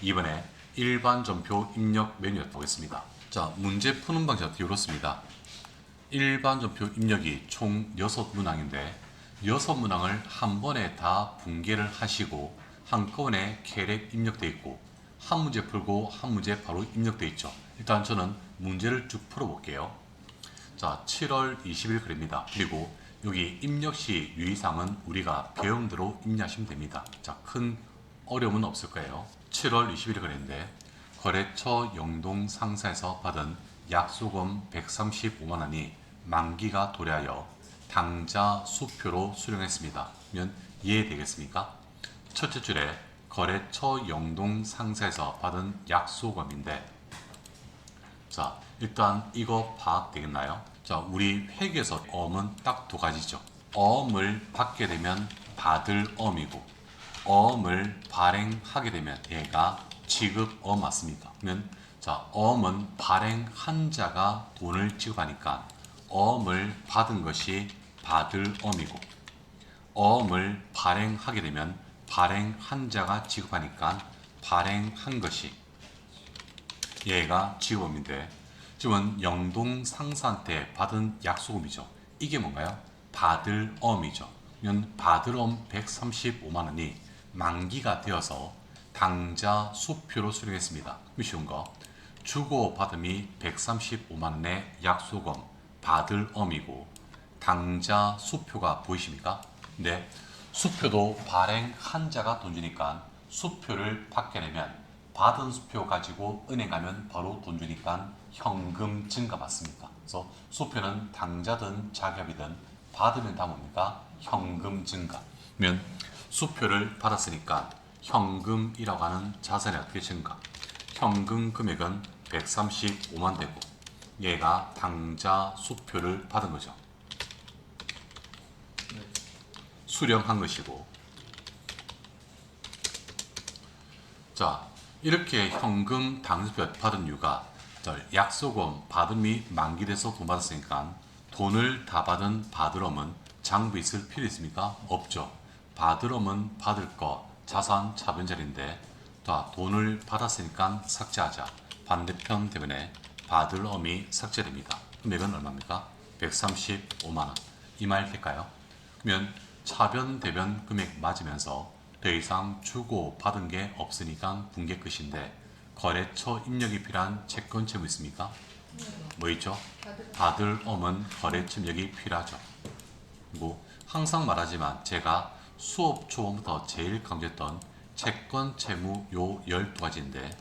이번에 일반 전표 입력 메뉴에 보겠습니다. 자, 문제 푸는 방식은 이렇습니다. 일반 전표 입력이 총 6문항인데 6문항을 한 번에 다 분개를 하시고 한꺼번에 캐랩 입력되어 있고 한 문제 풀고 한 문제 바로 입력되어 있죠. 일단 저는 문제를 쭉 풀어볼게요. 자, 7월 20일 글입니다. 그리고 여기 입력 시 유의사항은 우리가 배운 대로 입력하시면 됩니다. 자, 큰 어려움은 없을 거예요. 7월 20일 글인데 거래처 영동 상사에서 받은 약소금 135만 원이 만기가 도래하여 당좌 수표로 수령했습니다. 그러면 이해되겠습니까? 첫째 줄에 거래처 영동 상사에서 받은 약소금인데, 자, 일단 이거 파악되겠나요? 자, 우리 회계에서 어음은 딱 두 가지죠. 어음을 받게 되면 받을 어음이고 어음을 발행하게 되면 얘가 지급 어음 맞습니까? 그러면 자, 어음은 발행한 자가 돈을 지급하니까 어음을 받은 것이 받을 어음이고 어음을 발행하게 되면 발행한 자가 지급하니까 발행한 것이 얘가 지급어음인데 지금은 영동 상사한테 받은 약소금이죠. 이게 뭔가요? 받을 어음이죠. 그러면 받을 어음 135만 원이 만기가 되어서 당좌 수표로 수령했습니다. 쉬운 거. 주고 받음이 135만 원의 약소금 받을 어음이고 당좌 수표가 보이십니까? 네. 수표도 발행한 자가 돈 주니까 수표를 받게 되면 받은 수표 가지고 은행 가면 바로 돈 주니까 현금 증가 받습니다. 그래서 수표는 당자든 자기업이든 받으면 다 뭡니까? 현금 증가. 그러면 수표를 받았으니까 현금이라고 하는 자산이 어떻게 증가? 현금 금액은 135만 되고 얘가 당자 수표를 받은 거죠. 수령한 것이고. 자, 이렇게 현금 당수표 받은 이유가 약소금 받음이 만기돼서 돈 받았으니까 돈을 다 받은 받으러면 장부 있을 필요 있습니까? 없죠. 받으러면 받을 거 자산 차변자리인데 돈을 받았으니까 삭제하자. 반대편 대변에 받을 어미 삭제됩니다. 금액은 얼마입니까? 135만 원. 이 말 될까요? 그러면 차변 대변 금액 맞으면서 더 이상 주고 받은 게 없으니까 분계 끝인데 거래처 입력이 필요한 채권 채무 있습니까? 뭐 있죠? 받을 어음은 거래처 입력이 필요하죠. 그리고 항상 말하지만 제가 수업 초반부터 제일 강조했던 채권 채무 요 12가지인데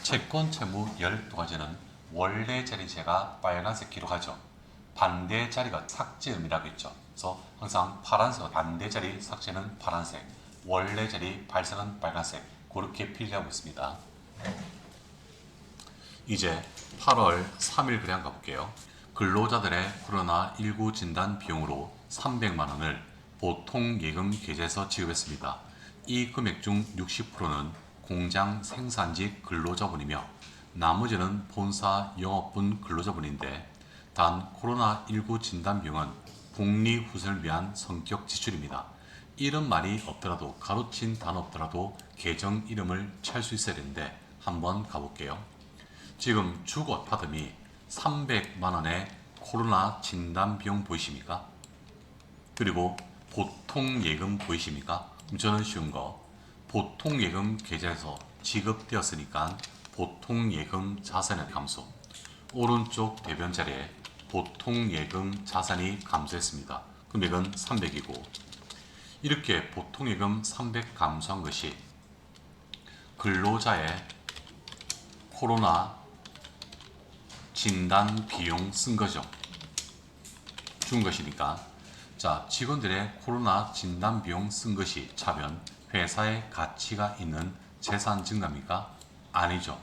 채권 채무 12가지는 원래 자리 제가 빨간색 기록하죠. 반대 자리가 삭제 의미라고 했죠. 그래서 항상 파란색 반대 자리 삭제는 파란색, 원래 자리 발색은 빨간색 그렇게 필기하고 있습니다. 이제 8월 3일 글에 한번 가볼게요. 근로자들의 코로나19 진단 비용으로 300만 원을 보통 예금 계좌에서 지급했습니다. 이 금액 중 60%는 공장 생산직 근로자분이며 나머지는 본사 영업분 근로자분인데 단 코로나19 진단 비용은 복리후생을 위한 성격 지출입니다. 이런 말이 없더라도 가로친 단어 없더라도 계정 이름을 찰 수 있어야 되는데 한번 가볼게요. 지금 주거 받음이 300만 원의 코로나 진단 비용 보이십니까? 그리고 보통 예금 보이십니까? 저는 쉬운 거 보통 예금 계좌에서 지급되었으니까 보통 예금 자산의 감소. 오른쪽 대변 자리에 보통 예금 자산이 감소했습니다. 금액은 300이고 이렇게 보통 예금 300 감소한 것이 근로자의 코로나 진단 비용 쓴 거죠. 준 것이니까. 자, 직원들의 코로나 진단 비용 쓴 것이 차변 회사의 가치가 있는 재산 증가입니까? 아니죠.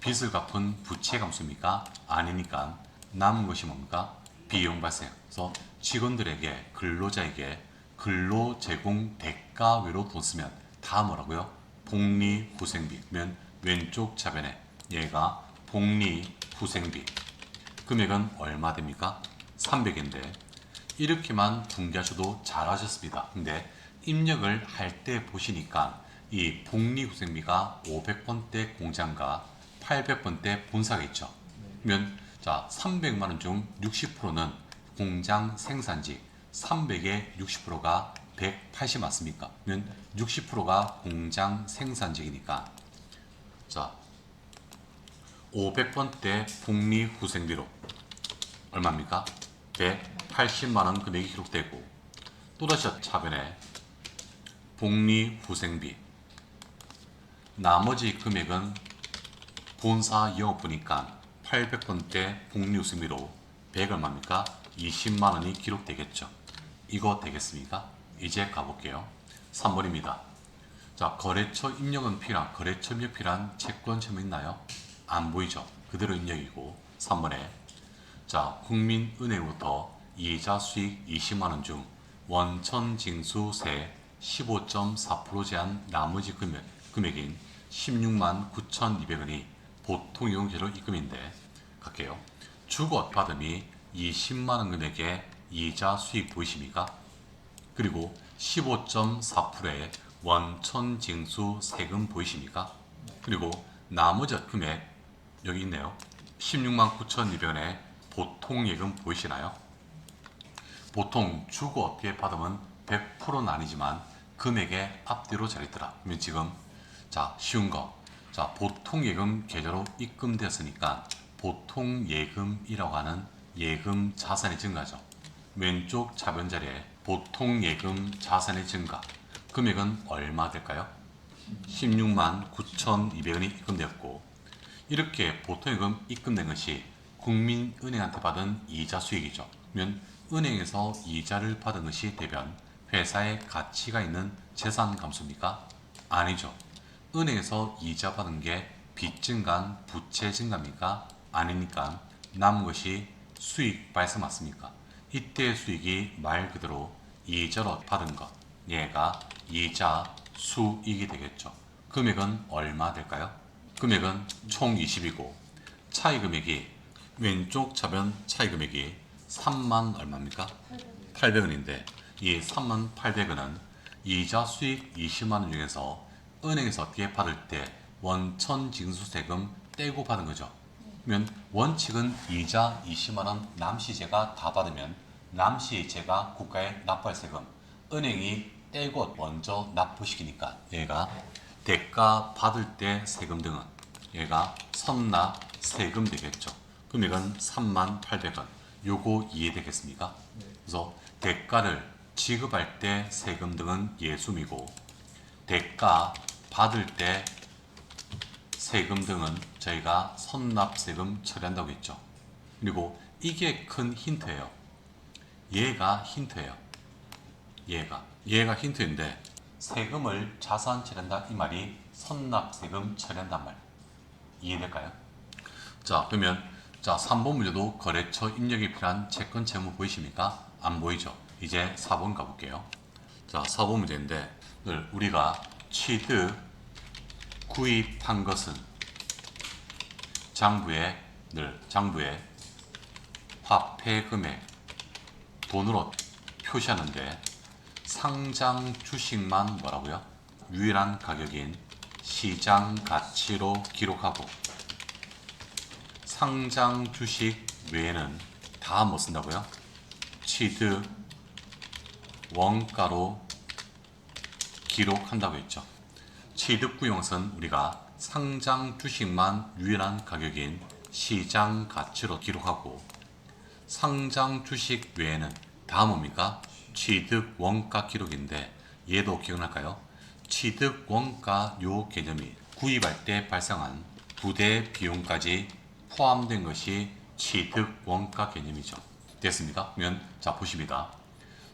빚을 갚은 부채 감소입니까? 아니니까 남은 것이 뭡니까? 비용 발생. 그래서 직원들에게 근로자에게 근로 제공 대가 외로 돈 쓰면 다 뭐라고요? 복리후생비. 그러면 왼쪽 차변에 얘가 복리후생비. 금액은 얼마 됩니까? 300인데 이렇게만 분개하셔도 잘하셨습니다. 근데 입력을 할 때 보시니까 이 복리후생비가 500번대 공장과 800번대 본사가 있죠. 그러면 자 300만 원 중 60%는 공장 생산직, 300의 60%가 180 맞습니까? 그러면 60%가 공장 생산직이니까 자 500번대 복리후생비로 얼마입니까? 180만 원 금액이 기록되고 또다시 차변에 복리후생비 나머지 금액은 본사 영업부니까 800번대 복리후생비로 100 얼마입니까? 20만 원이 기록되겠죠. 이거 되겠습니까? 이제 가볼게요. 3번입니다. 자, 거래처 입력은 필요한, 거래처 입력 필요한 채권처럼 있나요? 안 보이죠? 그대로 입력이고 3번에 자, 국민은행부터 이자 수익 20만 원 중 원천 징수세 15.4% 제한 나머지 금액인 16만 9,200원이 보통 이용료로 입금인데 갈게요. 주고 받음이 20만 원 금액의 이자 수익 보이십니까? 그리고 15.4%의 원천 징수 세금 보이십니까? 그리고 나머지 금액 여기 있네요. 16만 9,200원의 보통 예금 보이시나요? 보통 주고 어떻게 받으면 100%는 아니지만 금액의 앞뒤로 잘 있더라. 그러면 지금 자 쉬운 거. 자 보통 예금 계좌로 입금되었으니까 보통 예금이라고 하는 예금 자산의 증가죠. 왼쪽 차변 자리에 보통 예금 자산의 증가. 금액은 얼마 될까요? 16만 9,200원이 입금되었고 이렇게 보통 예금 입금된 것이 국민은행한테 받은 이자 수익이죠. 그러면 은행에서 이자를 받은 것이 대변 회사의 가치가 있는 재산 감소입니까? 아니죠. 은행에서 이자 받은 게 빚 증가, 부채 증가입니까? 아니니까 남은 것이 수익 발생 맞습니까? 이때 수익이 말 그대로 이자로 받은 것, 얘가 이자 수익이 되겠죠. 금액은 얼마 될까요? 금액은 총 20이고 차이 금액이 왼쪽 차변 차이 금액이 3만 얼마입니까? 800원인데 이 3만 800원은 이자 수익 20만 원 중에서 은행에서 어떻게 받을 때 원천 징수세금 떼고 받은 거죠. 그러면 원칙은 이자 20만 원 남시제가 다 받으면 남시제가 국가에 납부할 세금 은행이 떼고 먼저 납부시키니까 얘가 대가 받을 때 세금 등은 얘가 선납 세금 되겠죠. 금액은 3만 800원. 요거 이해되겠습니까? 그래서 대가를 지급할 때 세금 등은 예수미고 대가 받을 때 세금 등은 저희가 선납세금 처리한다고 했죠. 그리고 이게 큰 힌트예요. 얘가 힌트예요. 얘가 힌트인데 세금을 자산 처리한다 이 말이 선납세금 처리한단 말 이해될까요? 자 그러면 자 3번 문제도 거래처 입력이 필요한 채권 채무 보이십니까? 안 보이죠? 이제 4번 가볼게요. 자 4번 문제인데 늘 우리가 취득 구입한 것은 장부에 화폐 금액 돈으로 표시하는데 상장 주식만 뭐라고요? 유일한 가격인 시장 가치로 기록하고 상장 주식 외에는 다 뭐 쓴다고요? 취득 원가로 기록한다고 했죠. 취득 구용은 우리가 상장 주식만 유일한 가격인 시장 가치로 기록하고 상장 주식 외에는 다 뭡니까? 취득 원가 기록인데 얘도 기억날까요? 취득 원가 요 개념이 구입할 때 발생한 부대 비용까지 포함된 것이 취득 원가 개념이죠. 됐습니까? 그러면 자 보십니다.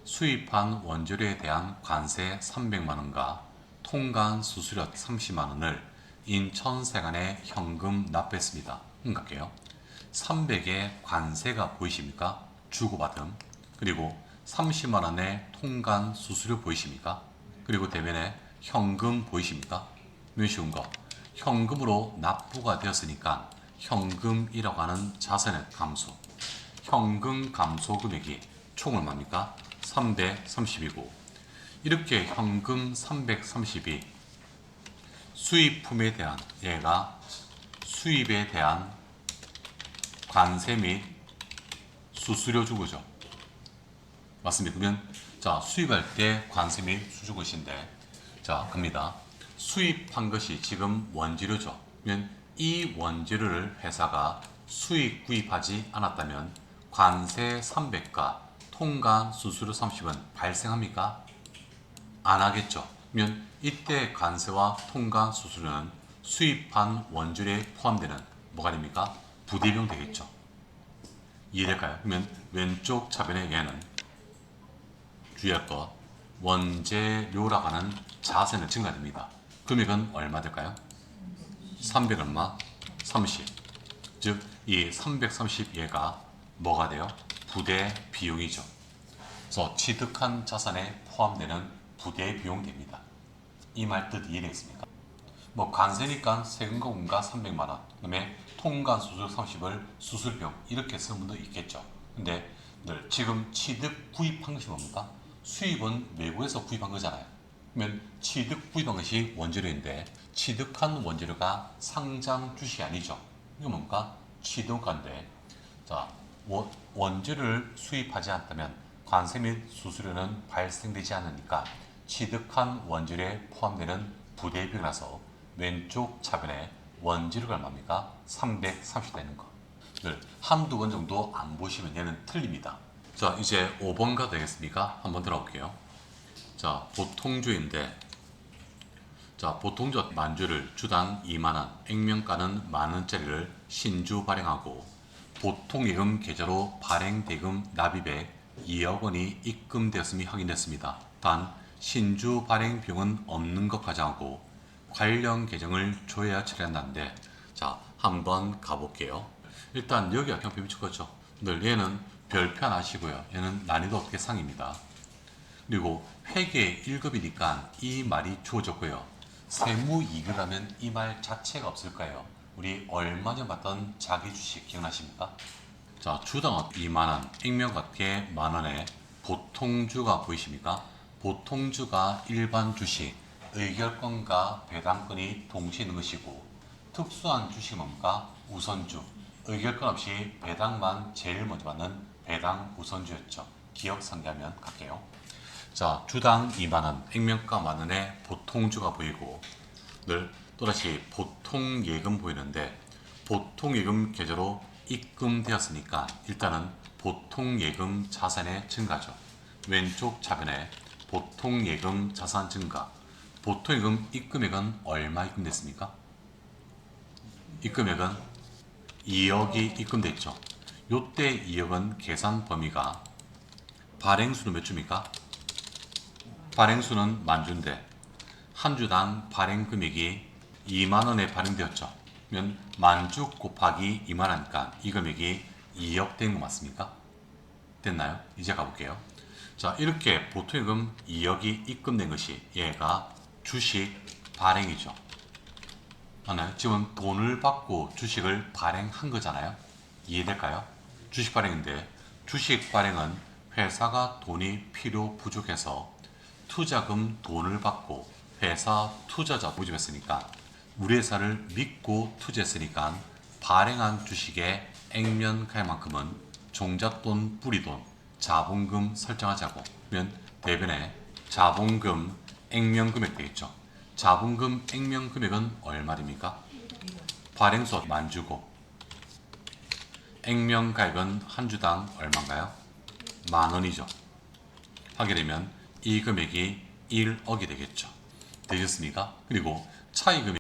수입한 원재료에 대한 관세 300만원과 통관 수수료 30만원을 인천세관에 현금 납부했습니다. 갈게요. 300의 관세가 보이십니까? 주고받음. 그리고 30만원의 통관 수수료 보이십니까? 그리고 대면에 현금 보이십니까? 몇 쉬운 거. 현금으로 납부가 되었으니까 현금이라고 하는 자산의 감소. 현금 감소 금액이 총 얼마입니까? 330이고 이렇게 현금 330이 수입품에 대한 얘가 수입에 대한 관세 및 수수료 주고죠. 맞습니다. 그러면 자 수입할 때 관세 및 수주 것인데 자 갑니다. 수입한 것이 지금 원재료죠. 그러면 이 원재료를 회사가 수입 구입하지 않았다면 관세 300과 통관 수수료 30은 발생합니까? 안 하겠죠. 그러면 이때 관세와 통관 수수료는 수입한 원재료에 포함되는 뭐가 됩니까? 부대비용 되겠죠. 이해될까요? 그러면 왼쪽 차변의 얘는 주의할 것 원재료라고 하는 자세는 증가됩니다. 금액은 얼마 될까요? 300 얼마? 30. 즉 이 330얘가 뭐가 돼요? 부대 비용이죠. 그래서 취득한 자산에 포함되는 부대 비용 됩니다. 이 말 뜻 이해되겠습니까? 뭐 관세니까 세금과 공가 300만 원, 그다음에 통관 수수료 30을 수술비용 이렇게 쓰는 분도 있겠죠. 근데 늘 지금 취득 구입한 것이 뭡니까? 수입은 외국에서 구입한 거잖아요. 그러면 취득 구입한 것이 원재료인데 취득한 원재료가 상장 주식이 아니죠. 이거 뭡니까? 취득가인데 자 원재료를 수입하지 않다면 관세 및 수수료는 발생되지 않으니까 취득한 원재료에 포함되는 부대비용이라서 왼쪽 차변에 원재료가 얼마입니까? 330 되는 거. 한두 번 정도 안 보시면 얘는 틀립니다. 자 이제 5번가 되겠습니까? 한번 들어볼게요. 자 보통주인데 자 보통주 만주를 주당 2만원, 액면가는 만원짜리를 신주 발행하고 보통예금 계좌로 발행대금 납입액 2억 원이 입금되었음이 확인됐습니다. 단 신주 발행 비용은 없는 것 가정하고 관련 계정을 줘야 처리한다는데 자 한번 가볼게요. 일단 여기가 그냥 비밀 거죠. 늘 얘는 별표 안 하시고요. 얘는 난이도 어떻게 상입니다. 그리고 회계 1급이니까 이 말이 주어졌고요. 세무 2급 하면 이 말 자체가 없을까요? 우리 얼마 전 봤던 자기 주식 기억나십니까? 자 주당 2만원, 액면가계 만원에 보통주가 보이십니까? 보통주가 일반 주식, 의결권과 배당권이 동시에 있는 것이고 특수한 주식은 뭡니까? 우선주, 의결권 없이 배당만 제일 먼저 받는 배당 우선주였죠. 기억 상기하면 갈게요. 자 주당 2만원, 액면가 만원에 보통주가 보이고 늘 또다시 보통예금 보이는데 보통예금 계좌로 입금되었으니까 일단은 보통예금 자산의 증가죠. 왼쪽 차변에 보통예금 자산 증가 보통예금 입금액은 얼마 입금됐습니까? 입금액은 2억이 입금됐죠. 요때 2억은 계산 범위가 발행수는 몇 주입니까? 발행수는 만주인데 한 주당 발행 금액이 2만원에 발행되었죠. 그러면 만주 곱하기 2만원이니까 이 금액이 2억 된 거 맞습니까? 됐나요? 이제 가볼게요. 자 이렇게 보통예금 2억이 입금된 것이 얘가 주식 발행이죠. 맞나요? 지금 돈을 받고 주식을 발행한 거잖아요. 이해될까요? 주식 발행인데 주식 발행은 회사가 돈이 필요 부족해서 투자금 돈을 받고 회사 투자자 모집했으니까 우리 회사를 믿고 투자했으니까 발행한 주식의 액면 가액만큼은 종잣돈 뿌리돈 자본금 설정하자고 그러면 대변에 자본금 액면 금액 되겠죠. 자본금 액면 금액은 얼마입니까? 발행수 만주고 액면 가액은 한 주당 얼마인가요? 만원이죠. 하게 되면 이 금액이 1억이 되겠죠. 되셨습니까? 그리고 차이금이